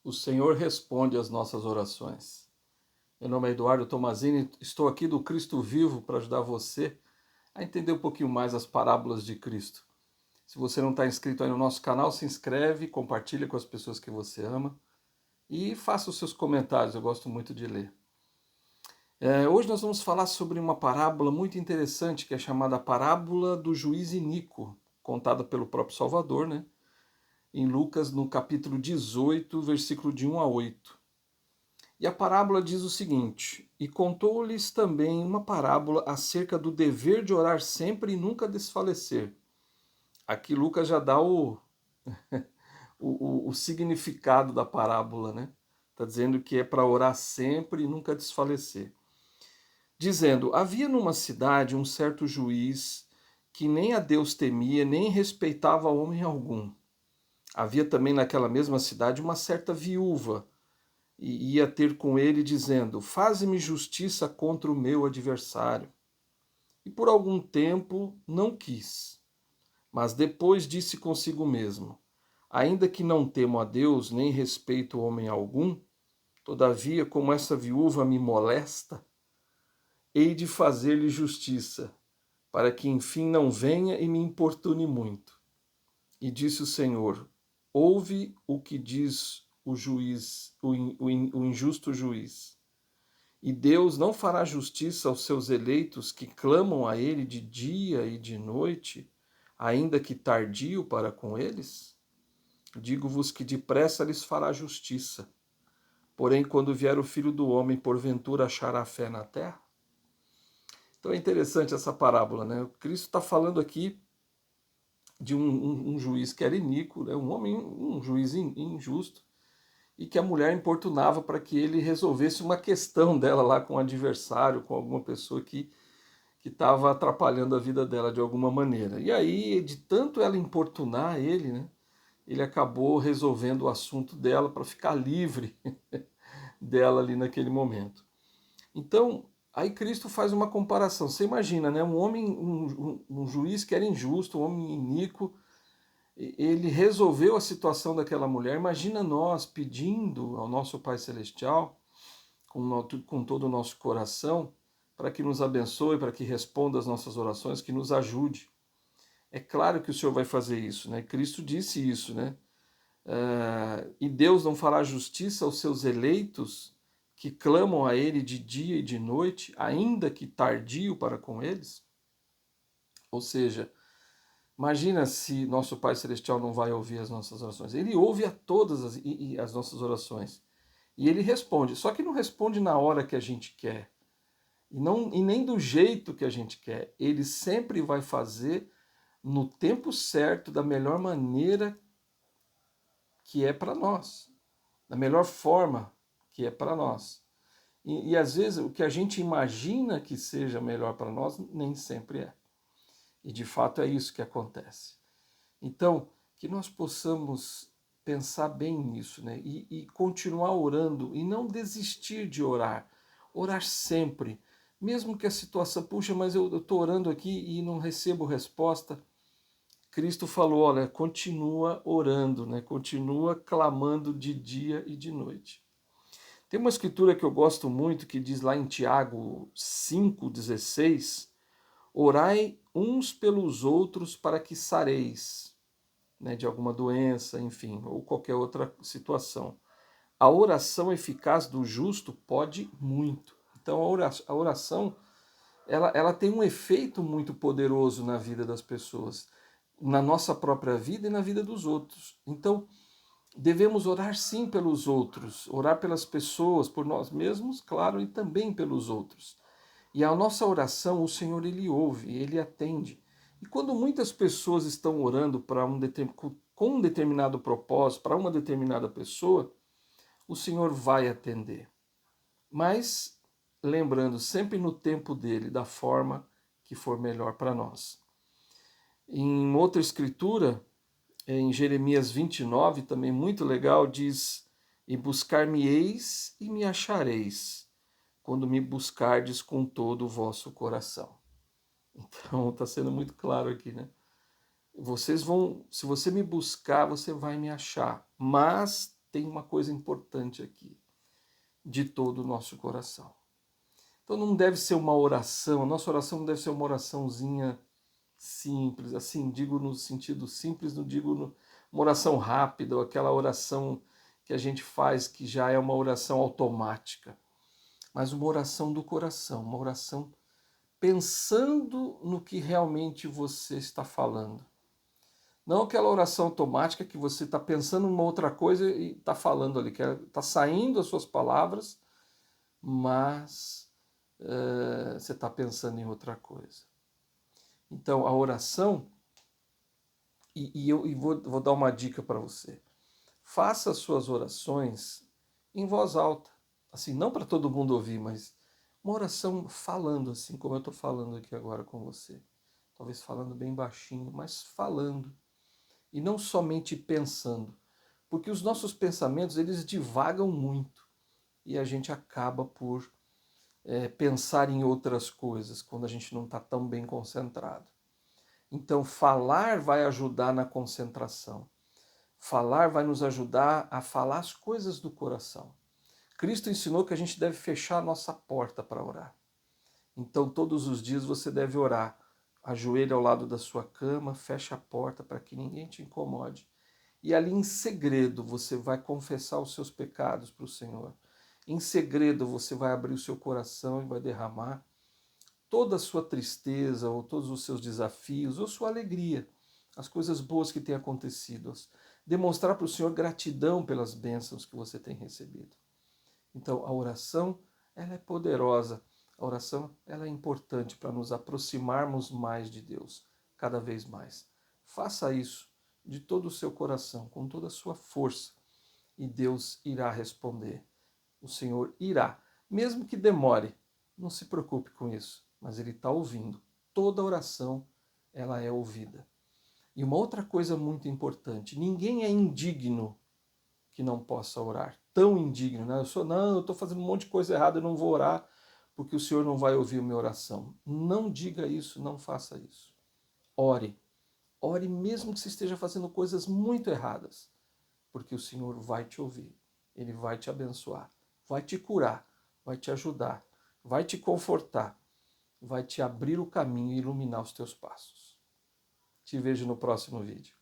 O Senhor responde às nossas orações. Meu nome é Eduardo Tomazini, estou aqui do Cristo Vivo para ajudar você a entender um pouquinho mais as parábolas de Cristo. Se você não está inscrito aí no nosso canal, se inscreve, compartilha com as pessoas que você ama e faça os seus comentários, eu gosto muito de ler. Hoje nós vamos falar sobre uma parábola muito interessante que é chamada Parábola do Juiz Iníquo, contada pelo próprio Salvador, né? Em Lucas, no capítulo 18, versículo de 1 a 8. E a parábola diz o seguinte: E contou-lhes também uma parábola acerca do dever de orar sempre e nunca desfalecer. Aqui Lucas já dá o significado da parábola, né? Está dizendo que é para orar sempre e nunca desfalecer. Dizendo: Havia numa cidade um certo juiz que nem a Deus temia, nem respeitava homem algum. Havia também naquela mesma cidade uma certa viúva, e ia ter com ele, dizendo: Faze-me justiça contra o meu adversário. E por algum tempo não quis. Mas depois disse consigo mesmo: Ainda que não temo a Deus, nem respeito homem algum, todavia, como essa viúva me molesta, hei de fazer-lhe justiça, para que enfim não venha e me importune muito. E disse o Senhor: Ouve o que diz o juiz, o injusto juiz. E Deus não fará justiça aos seus eleitos que clamam a ele de dia e de noite, ainda que tardio para com eles? Digo-vos que depressa lhes fará justiça. Porém, quando vier o Filho do Homem, porventura achará fé na terra? Então é interessante essa parábola, né? O Cristo está falando aqui de um juiz que era iníquo, né? Um juiz injusto, e que a mulher importunava para que ele resolvesse uma questão dela lá com o adversário, com alguma pessoa que estava atrapalhando a vida dela de alguma maneira. E aí, de tanto ela importunar ele, né, ele acabou resolvendo o assunto dela para ficar livre dela ali naquele momento. Então, aí Cristo faz uma comparação. Você imagina, né, um homem, um juiz que era injusto, um homem iníquo, ele resolveu a situação daquela mulher. Imagina nós pedindo ao nosso Pai Celestial, com todo o nosso coração, para que nos abençoe, para que responda às nossas orações, que nos ajude. É claro que o Senhor vai fazer isso, né? Cristo disse isso, né? E Deus não fará justiça aos seus eleitos que clamam a Ele de dia e de noite, ainda que tardio para com eles? Ou seja, imagina se nosso Pai Celestial não vai ouvir as nossas orações. Ele ouve a todas as nossas orações. E ele responde, só que não responde na hora que a gente quer. E nem do jeito que a gente quer. Ele sempre vai fazer no tempo certo, da melhor maneira que é para nós. Da melhor forma que é para nós. E às vezes o que a gente imagina que seja melhor para nós, nem sempre é. E de fato é isso que acontece. Então, que nós possamos pensar bem nisso, né? E continuar orando e não desistir de orar. Orar sempre. Mesmo que a situação, puxa, mas eu estou orando aqui e não recebo resposta. Cristo falou, olha, continua orando, né? Continua clamando de dia e de noite. Tem uma escritura que eu gosto muito que diz lá em Tiago 5,16: Orai uns pelos outros para que sareis, né, de alguma doença, enfim, ou qualquer outra situação. A oração eficaz do justo pode muito. Então a oração ela tem um efeito muito poderoso na vida das pessoas, na nossa própria vida e na vida dos outros. Então devemos orar sim pelos outros, orar pelas pessoas, por nós mesmos, claro, e também pelos outros. E a nossa oração, o Senhor, Ele ouve, Ele atende. E quando muitas pessoas estão orando para com um determinado propósito, para uma determinada pessoa, o Senhor vai atender. Mas lembrando sempre no tempo dele, da forma que for melhor para nós. Em outra escritura, em Jeremias 29, também muito legal, diz: E buscar-me-eis e me achareis, quando me buscardes com todo o vosso coração. Então está sendo muito claro aqui, né? Se você me buscar, você vai me achar. Mas tem uma coisa importante aqui, de todo o nosso coração. Então não deve ser uma oração, a nossa oração não deve ser uma oraçãozinha simples, assim, digo no sentido simples, não digo uma oração rápida, ou aquela oração que a gente faz que já é uma oração automática, mas uma oração do coração, uma oração pensando no que realmente você está falando. Não aquela oração automática que você está pensando em uma outra coisa e está falando ali, que está saindo as suas palavras, mas você está pensando em outra coisa. Então, a oração, eu vou dar uma dica para você. Faça as suas orações em voz alta. Assim, não para todo mundo ouvir, mas uma oração falando, assim como eu estou falando aqui agora com você. Talvez falando bem baixinho, mas falando. E não somente pensando. Porque os nossos pensamentos, eles divagam muito. E a gente acaba por pensar em outras coisas quando a gente não está tão bem concentrado. Então, falar vai ajudar na concentração. Falar vai nos ajudar a falar as coisas do coração. Cristo ensinou que a gente deve fechar a nossa porta para orar. Então, todos os dias você deve orar. Ajoelhe ao lado da sua cama, feche a porta para que ninguém te incomode. E ali em segredo você vai confessar os seus pecados para o Senhor. Em segredo você vai abrir o seu coração e vai derramar toda a sua tristeza, ou todos os seus desafios, ou sua alegria, as coisas boas que têm acontecido. Demonstrar para o Senhor gratidão pelas bênçãos que você tem recebido. Então, a oração, ela é poderosa. A oração, ela é importante para nos aproximarmos mais de Deus, cada vez mais. Faça isso de todo o seu coração, com toda a sua força, e Deus irá responder. O Senhor irá, mesmo que demore. Não se preocupe com isso, mas Ele está ouvindo. Toda oração, ela é ouvida. E uma outra coisa muito importante, ninguém é indigno que não possa orar. Tão indigno, né? Eu estou fazendo um monte de coisa errada, eu não vou orar porque o Senhor não vai ouvir a minha oração. Não diga isso, não faça isso. Ore. Ore mesmo que você esteja fazendo coisas muito erradas, porque o Senhor vai te ouvir. Ele vai te abençoar, vai te curar, vai te ajudar, vai te confortar, vai te abrir o caminho e iluminar os teus passos. Te vejo no próximo vídeo.